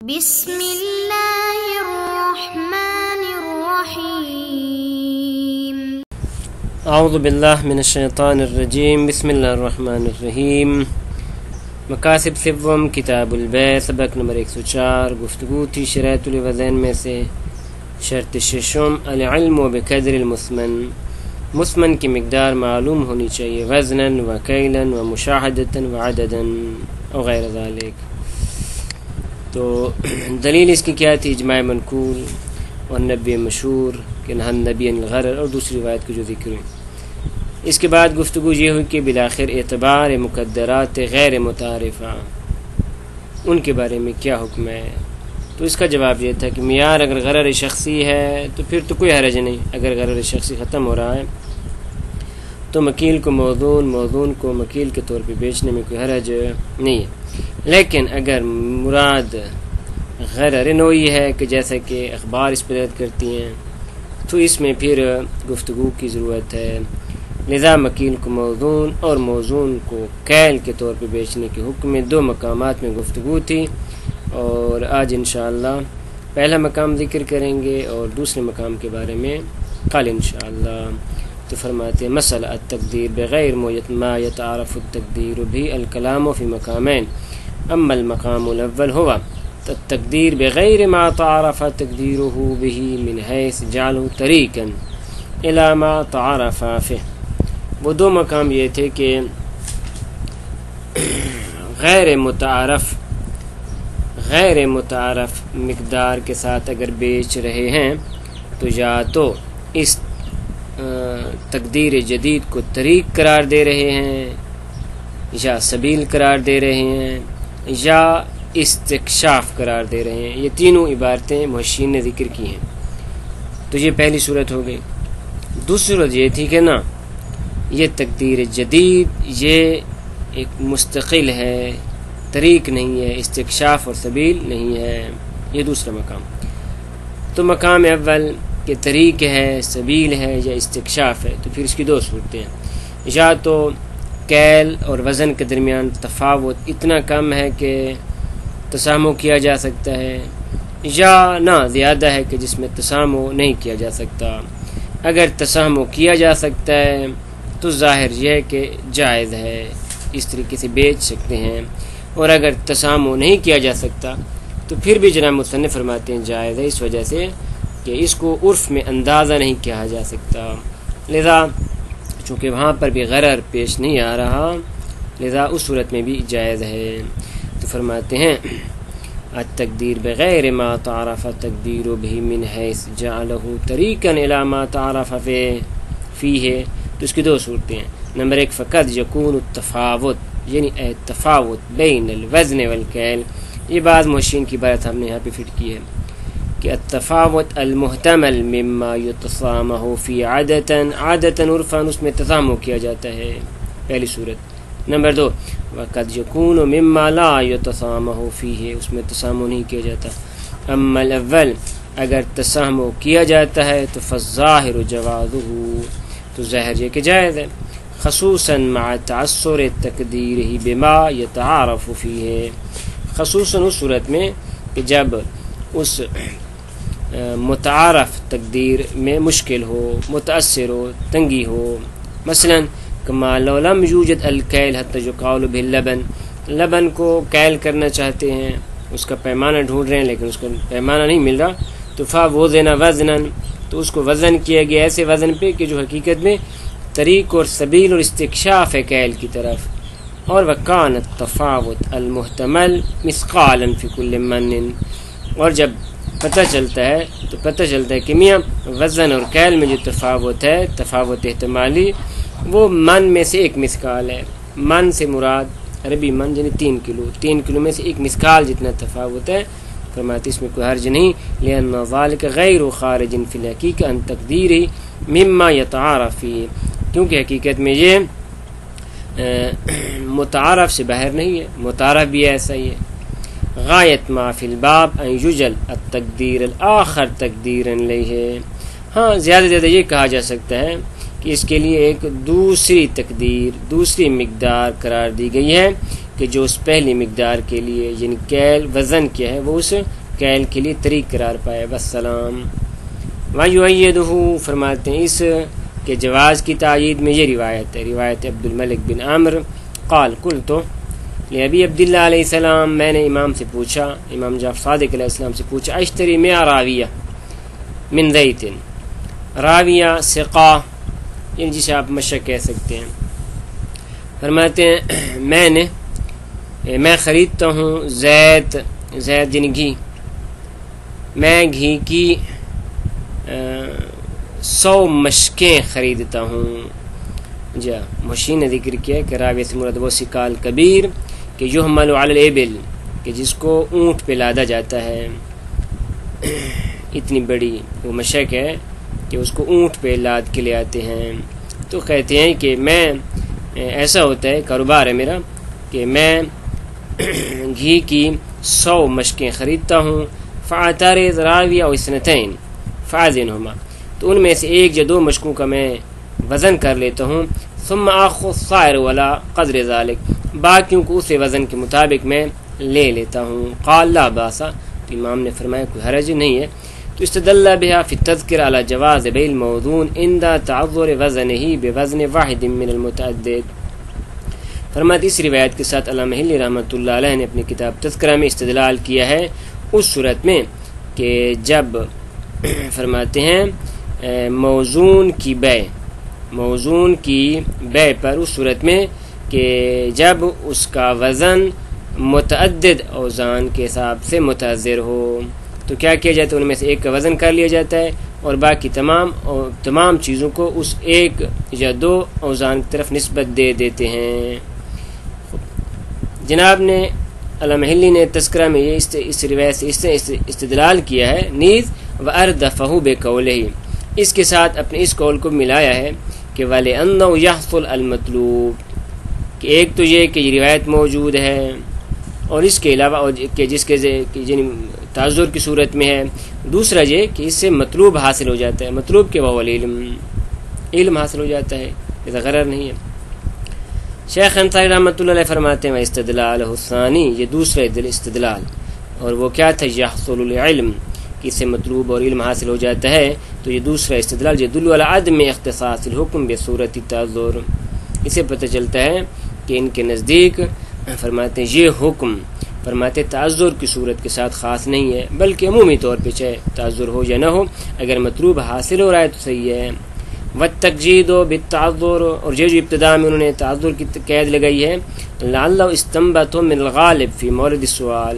بسم اللہ الرحمن الرحیم اعوذ باللہ من الشیطان الرجیم بسم اللہ الرحمن الرحیم مقاصد سوم کتاب البیع سبق نمبر 104 گفتگو تھی شرائط الوزین میں سے شرط ششم العلم بقدر المثمن مثمن کی مقدار معلوم ہونی چاہیے وزنا و کیلا و مشاہدتا و عددا وغیر ذالک. تو دلیل اس کی کیا تھی؟ اجماع منقول اور نبی مشہور کہ نہى النبی عن الغرر اور دوسری روایت کو جو ذکر ہوئی. اس کے بعد گفتگو یہ ہوئی کہ بالآخر اعتبار مقدرات غیر متعارفہ ان کے بارے میں کیا حکم ہے. تو اس کا جواب یہ تھا کہ معیار اگر غرر شخصی ہے تو پھر تو کوئی حرج نہیں. اگر غرر شخصی ختم ہو رہا ہے تو مکیل کو موزون کو مکیل کے طور پہ بیچنے میں کوئی حرج نہیں ہے. لیکن اگر مراد غرر نوعی ہے کہ جیسا کہ اخبار اس پر رد کرتی ہیں تو اس میں پھر گفتگو کی ضرورت ہے. لذا مکیل کو موزون اور موزون کو کیل کے طور پہ بیچنے کے حکم میں دو مقامات میں گفتگو تھی، اور آج انشاءاللہ پہلا مقام ذکر کریں گے اور دوسرے مقام کے بارے میں کل انشاءاللہ. تو فرماتے ہیں مسئلہ التقدیر بغیر ما يتعارف التقدیر بھی الکلام فی مقامین. اما المقام الاول هو التقدیر بغیر ما تعارف تقدیره به من حیث جعله طریقا الى ما تعارف فيه. وہ دو مقام یہ تھے کہ غیر متعارف مقدار کے ساتھ اگر بیچ رہے ہیں تو یا تو اس تقدیر جدید کو طریق قرار دے رہے ہیں یا سبیل قرار دے رہے ہیں یا استکشاف قرار دے رہے ہیں. یہ تینوں عبارتیں محشین نے ذکر کی ہیں. تو یہ پہلی صورت ہو گئی. دوسری صورت یہ تھی کہ نا یہ تقدیر جدید یہ ایک مستقل ہے، طریق نہیں ہے، استکشاف اور سبیل نہیں ہے. یہ دوسرا مقام. تو مقام اول کہ طریق ہے، سبیل ہے یا استکشاف ہے، تو پھر اس کی دو صورتیں ہیں. یا تو کیل اور وزن کے درمیان تفاوت اتنا کم ہے کہ تسامح کیا جا سکتا ہے، یا نہ زیادہ ہے کہ جس میں تسامح نہیں کیا جا سکتا. اگر تسامح کیا جا سکتا ہے تو ظاہر یہ ہے کہ جائز ہے، اس طریقے سے بیچ سکتے ہیں. اور اگر تسامح نہیں کیا جا سکتا تو پھر بھی جناب مصنف فرماتے ہیں جائز ہے، اس وجہ سے کہ اس کو عرف میں اندازہ نہیں کیا جا سکتا. لذا چونکہ وہاں پر بھی غرر پیش نہیں آ رہا لذا اس صورت میں بھی جائز ہے. تو فرماتے ہیں التقدیر بغیر ما تعارف تقدیر به من حیث جعله طریقا الى ما تعارف فیہ. تو اس کی دو صورتیں ہیں. نمبر ایک فقط یکون التفاوت یعنی التفاوت بین الوزن والکیل. یہ بعض محشین کی بات ہم نے یہاں پہ فٹ کی ہے کہ التفاوت المحتمل مما یتسامح فی عادتا عرفا، اس میں تسامح کیا جاتا ہے، پہلی صورت. نمبر دو وقد یکون مما لا یتسامح فیہ، اس میں تسامح نہیں کیا جاتا. اما الاول اگر تسامح کیا جاتا ہے تو فالظاہر جوازہ، تو ظاہر یہ کہ جائز ہے، خصوصاً مع تعثر تقدیرہ بما یتعارف فیہ، خصوصاً اس صورت میں کہ جب اس متعارف تقدیر میں مشکل ہو، متاثر ہو، تنگی ہو. مثلا کما لو لم یوجد الکیل حتی یقال به اللبن، لبن کو کیل کرنا چاہتے ہیں، اس کا پیمانہ ڈھونڈ رہے ہیں لیکن اس کا پیمانہ نہیں مل رہا، تو فوزن وزنا، تو اس کو وزن کیا گیا ایسے وزن پہ کہ جو حقیقت میں طریق اور سبیل اور استکشاف ہے کیل کی طرف. اور وکان التفاوت المحتمل مثقالا فی کل من، اور جب پتہ چلتا ہے کہ میاں وزن اور کیل میں جو تفاوت ہے، تفاوت احتمالی، وہ من میں سے ایک مثقال ہے. من سے مراد عربی من یعنی 3 کلو میں سے ایک مثقال جتنا تفاوت ہے. فرماتے اس میں کوئی حرج نہیں، لأن ذلك غیر خارج فی الحقیقہ عن تقدیر مما یتعارف فیہ، کیونکہ حقیقت میں یہ متعارف سے باہر نہیں ہے، متعارف بھی ایسا ہی ہے. غایت ما فی الباب ان یجل التقدیر الاخر تقدیرا لیہ، ہاں زیادہ یہ کہا جا سکتا ہے کہ اس کے لیے ایک دوسری تقدیر، دوسری مقدار قرار دی گئی ہے کہ جو اس پہلی مقدار کے لیے یعنی کیل وزن کیا ہے وہ اس کیل کے لیے طریق قرار پائے. والسلام. وَيُؤَيِّدُهُ فرماتے ہیں اس کہ جواز کی تائید میں یہ روایت ہے، روایت عبد الملک بن عامر قال قلت لأبی عبداللہ علیہ السلام، میں نے امام سے پوچھا، امام جعفر صادق علیہ السلام سے پوچھا، اشتری 100 راویہ من زیت، راویہ سقا یعنی جسے آپ مشک کہہ سکتے ہیں. فرماتے ہیں میں خریدتا ہوں زیت یعنی گھی، میں گھی کی 100 مشکیں خریدتا ہوں. جا مشین نے ذکر کیا کہ راویہ سے مراد وہ سقال کبیر کہ یحمل علی الابل کہ جس کو اونٹ پہ لادا جاتا ہے، اتنی بڑی وہ مشک ہے کہ اس کو اونٹ پہ لاد کے لے آتے ہیں. تو کہتے ہیں کہ میں ایسا ہوتا ہے کاروبار ہے میرا کہ میں گھی کی 100 مشکیں خریدتا ہوں. فاعترض راویہ و اثنتین فازنہما، تو ان میں سے 1 یا 2 مشکوں کا میں وزن کر لیتا ہوں. ثم آخذ الصائر ولا قدر ذلك، باقیوں کو اسے وزن کے مطابق میں لے لیتا ہوں. قال لا باس، تو امام نے فرمایا کوئی حرج نہیں ہے. تو استدل بها في التذکر على جواز بیع الموزون عند تعذر وزنه بوزن واحد من المتعدد. فرماتے اس روایت کے ساتھ علامہ ہلی رحمۃ اللہ علیہ نے اپنی کتاب تذکرہ میں استدلال کیا ہے اس صورت میں کہ جب فرماتے ہیں موزون کی بیع پر، اس صورت میں کہ جب اس کا وزن متعدد اوزان کے حساب سے متعذر ہو تو کیا کیا جاتا ہے، ان میں سے 1 کا وزن کر لیا جاتا ہے اور باقی تمام چیزوں کو اس 1 یا 2 اوزان کی طرف نسبت دے دیتے ہیں. جناب نے علامہ ہلی نے تذکرہ میں یہ اس روایت سے استدلال کیا ہے. نیز وَأَرْدَفَهُ بِقَوْلِهِ، اس کے ساتھ اپنے اس قول کو ملایا ہے کہ وَلِأَنَّهُ يَحْصُلُ الْمَطْلُوبُ، کہ ایک تو یہ کہ یہ روایت موجود ہے اور اس کے علاوہ کہ جس کے تعذر کی صورت میں ہے، دوسرا یہ کہ اس سے مطلوب حاصل ہو جاتا ہے، مطلوب کے وہ علم حاصل ہو جاتا ہے، اس غرر نہیں ہے. شیخ انصاری رحمۃ اللہ علیہ فرماتے ہیں استدلال الثانی، یہ دوسرا استدلال، اور وہ کیا تھا، یحصل العلم، کہ اس سے مطلوب اور علم حاصل ہو جاتا ہے. تو یہ دوسرا استدلال یدل علی عدم اختصاص الحکم بصورت التعذر، اسے پتہ چلتا ہے کہ ان کے نزدیک فرماتے ہیں یہ حکم فرماتے تعذر کی صورت کے ساتھ خاص نہیں ہے، بلکہ عمومی طور پہ چاہے تعذر ہو یا نہ ہو، اگر مطلوب حاصل ہو رہا ہے تو صحیح ہے. والتقجید بالتعذر، اور جو ابتدا میں انہوں نے تعذر کی قید لگائی ہے، لعلہ استنبط من الغالب فی مورد السؤال،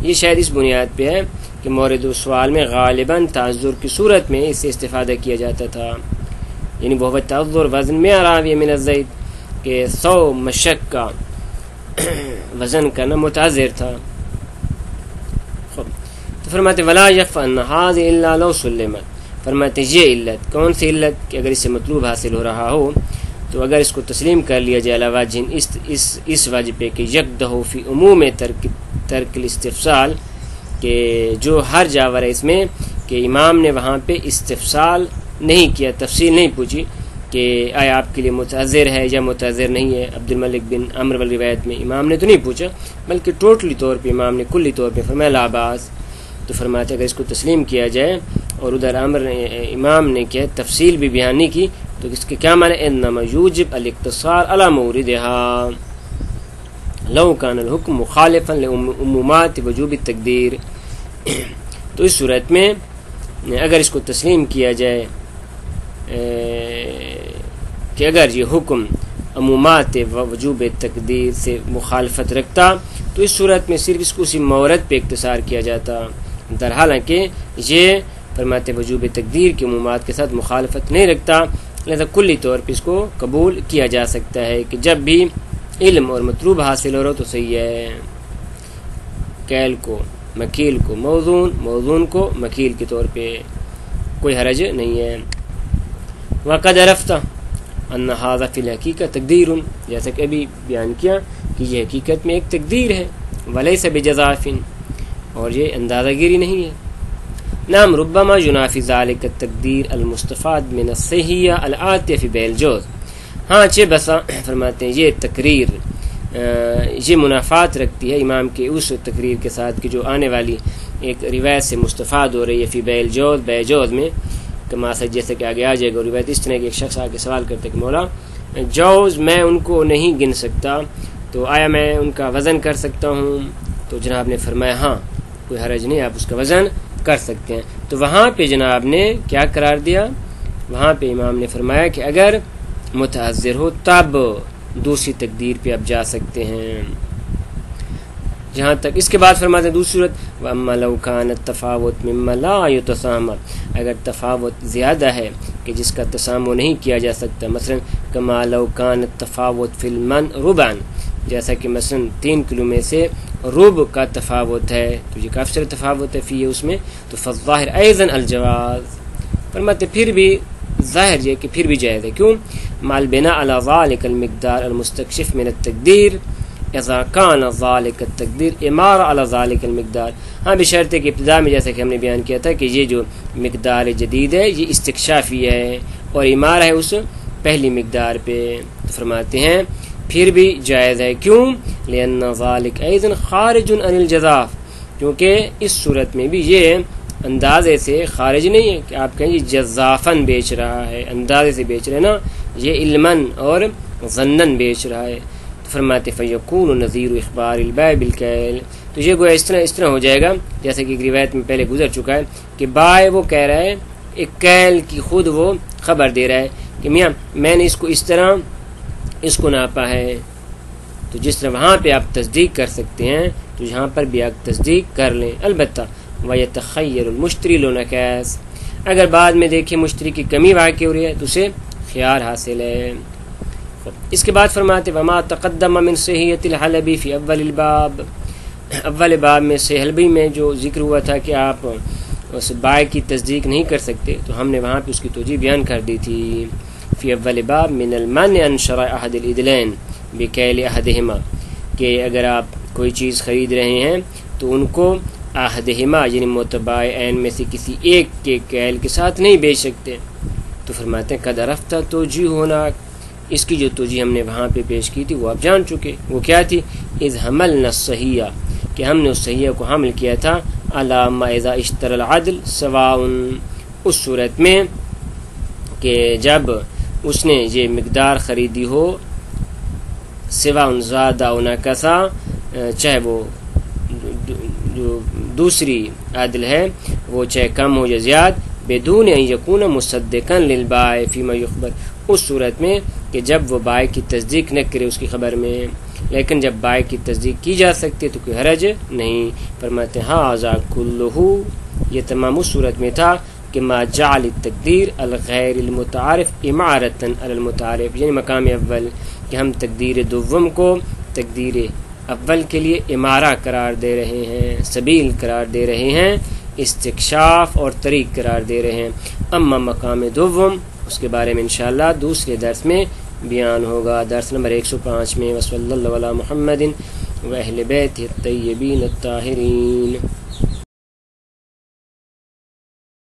یہ شاید اس بنیاد پہ ہے کہ مورد السؤال میں غالباً تعذر کی صورت میں اس سے استفادہ کیا جاتا تھا، یعنی وہ تعذر وزن میں راویہ من الزیت کہ 100 مشک کا وزن کرنا متعذر تھا. تو فرماتے ولا یخفى ان هذه الا لو سلمت، فرماتے یہ علت، کون سی علت، کہ اگر اس سے مطلوب حاصل ہو رہا ہو تو اگر اس کو تسلیم کر لیا جائے علاوہ جن اس واجب پہ کہ یکدہ فی عموم ترک الاستفصال، کہ جو ہر جاور ہے اس میں کہ امام نے وہاں پہ استفصال نہیں کیا، تفصیل نہیں پوچھی کہ آیا آپ کے لیے متعذر ہے یا متعذر نہیں ہے. عبد الملک بن عمر والی روایت میں امام نے تو نہیں پوچھا، بلکہ ٹوٹلی طور پہ امام نے کلی طور پہ فرمایا لا باس. تو فرماتے اگر اس کو تسلیم کیا جائے اور ادھر امام نے کیا تفصیل بھی بیان نہیں کی تو اس کے کیا معنی، انما یوجب الاقتصار علی موردها لو کان الحکم مخالفا لعمومات وجوب التقدیر. تو اس صورت میں اگر اس کو تسلیم کیا جائے کہ اگر یہ حکم عمومات وجوب تقدیر سے مخالفت رکھتا تو اس صورت میں صرف اس کو اسی مورد پہ اختصار کیا جاتا، در حالانکہ یہ فرماتے وجوب تقدیر کے عمومات کے ساتھ مخالفت نہیں رکھتا، لہذا کلی طور پہ اس کو قبول کیا جا سکتا ہے کہ جب بھی علم اور مطلوب حاصل ہو رہا تو صحیح ہے. کیل کو مکیل کو موزون کو مکیل کے طور پہ کوئی حرج نہیں ہے. وقد عرفت ان هذا فی الحقیقت تقدیر، جیسا کہ ابھی بیان کیا کہ یہ حقیقت میں ایک تقدیر ہے، ولیس بجزاف، اور یہ اندازہ گیری نہیں ہے. نعم ربما ينافي ذلك التقدیر المستفاد من الصحیح الآتیہ فی بیع الجوز، ہاں چہ بسا فرماتے ہیں یہ تقریر یہ منافات رکھتی ہے امام کے اس تقریر کے ساتھ کہ جو آنے والی ایک روایت سے مستفاد ہو رہی ہے فی بیع الجوز، بیع جوز میں کما سج، جیسے کہ آگے آ جائے گا روایت اس طرح کہ ایک شخص آ کے سوال کرتے کہ مولا جوز میں ان کو نہیں گن سکتا، تو آیا میں ان کا وزن کر سکتا ہوں؟ تو جناب نے فرمایا ہاں کوئی حرج نہیں، آپ اس کا وزن کر سکتے ہیں۔ تو وہاں پہ جناب نے کیا قرار دیا؟ وہاں پہ امام نے فرمایا کہ اگر متعذر ہو تب دوسری تقدیر پہ آپ جا سکتے ہیں۔ جہاں تک اس کے بعد فرماتے ہیں دوسری صورت وَأَمَّا لَوْ كَانَ التَّفَاوُتُ مِمَّا لَا يُتَسَامَى، اگر تفاوت زیادہ ہے کہ جس کا تسامو نہیں کیا جا سکتا، مثلا كَمَا لَوْ كَانَ التَّفَاوُتُ فِي الْمَنْ رُبًا، جیسا کہ مثلا 3 کلو میں سے ربع کا تفاوت ہے، تو یہ کافی سارا تفاوت ہے فی اس میں، تو فالظاہر ایضاً الجواز، فرماتے پھر بھی ظاہر یہ کہ پھر بھی جائز ہے، کیوں؟ مع البناء على ذلك المقدار المستكشف من التقدیر اذا كان ذلك التقدیر امارہ على ذلك المقدار، ہاں بشرط ہے کہ ابتدا میں جیسا کہ ہم نے بیان کیا تھا کہ یہ جو مقدار جدید ہے یہ استکشافی ہے اور امارہ ہے اس پہلی مقدار پہ، تو فرماتے ہیں پھر بھی جائز ہے، کیوں؟ لأن ذلك ایضا خارج عن الجزاف، کیونکہ اس صورت میں بھی یہ اندازے سے خارج نہیں ہے کہ آپ کہیں جزافن بیچ رہا ہے، اندازے سے بیچ رہے نا، یہ علمن اور ظنن بیچ رہا ہے، تو فرماتے فیکون نظیر اخبار البیع بالکیل، تو یہ گویا اس طرح ہو جائے گا جیسے کہ ایک روایت میں پہلے گزر چکا ہے کہ بائع وہ کہہ رہا ہے ایک کیل کی خود وہ خبر دے رہا ہے کہ میاں میں نے اس کو اس طرح اس کو ناپا ہے، تو جس طرح وہاں پہ آپ تصدیق کر سکتے ہیں تو یہاں پر بھی آپ تصدیق کر لیں، البتہ وَيَتَخَيَّرُ الْمُشْتَرِي لُنَكَاسِ، اگر بعد میں دیکھیں مشتری کی کمی واقع ہو رہی ہے تو اسے خیار حاصل ہے۔ اس کے بعد فرماتے وَمَا تَقَدَّمَ مِنْ صِحِّيَّةِ الْحَلَبِ فِي أَوَّلِ الْبَابِ، اول باب میں سے حلبی میں جو ذکر ہوا تھا کہ آپ اس بائع کی تصدیق نہیں کر سکتے، تو ہم نے وہاں پہ اس کی توجیہ بیان کر دی تھی، فی اول باب من المنع عن شراء احد الادلین بکیل احدہما، کہ اگر آپ کوئی چیز خرید رہے ہیں تو ان کو احدہما یعنی متبائعین میں سے کسی ایک کے کیل کے ساتھ نہیں بیچ سکتے، تو فرماتے ہیں قد عرفت توجیہ ہونا، اس کی جو توجیہ ہم نے وہاں پہ پیش کی تھی وہ آپ جان چکے، وہ کیا تھی؟ اذ حملنا الصحیح، کہ ہم نے اس صحیح کو حمل کیا تھا علی ما اذا اشترى العدل سواء، اس صورت میں کہ جب اس نے یہ مقدار خریدی ہو سواء زیادہ او نقصا، چاہے وہ جو دوسری عدل ہے وہ چاہے کم ہو یا زیاد، بدون ان یکون مصدقا للبائع فیما یخبر، اس صورت میں کہ جب وہ بائع کی تصدیق نہ کرے اس کی خبر میں، لیکن جب بائع کی تصدیق کی جا سکتی ہے تو کوئی حرج نہیں۔ فرماتے ہیں ھذا کلہ، یہ تمام اس صورت میں تھا کہ ما جعل التقدیر الغیر المتعارف امارۃ علی المتعارف، یعنی مقام اول کہ ہم تقدیر دوم کو تقدیر اول کے لیے امارہ قرار دے رہے ہیں، سبیل قرار دے رہے ہیں، استکشاف اور طریق قرار دے رہے ہیں۔ اما مقام دوم اس کے بارے میں انشاءاللہ دوسرے درس میں بیان ہوگا، درس نمبر 105 میں۔ وصلی اللہ علی محمد و اہل بیتہ الطیبین الطاہرین۔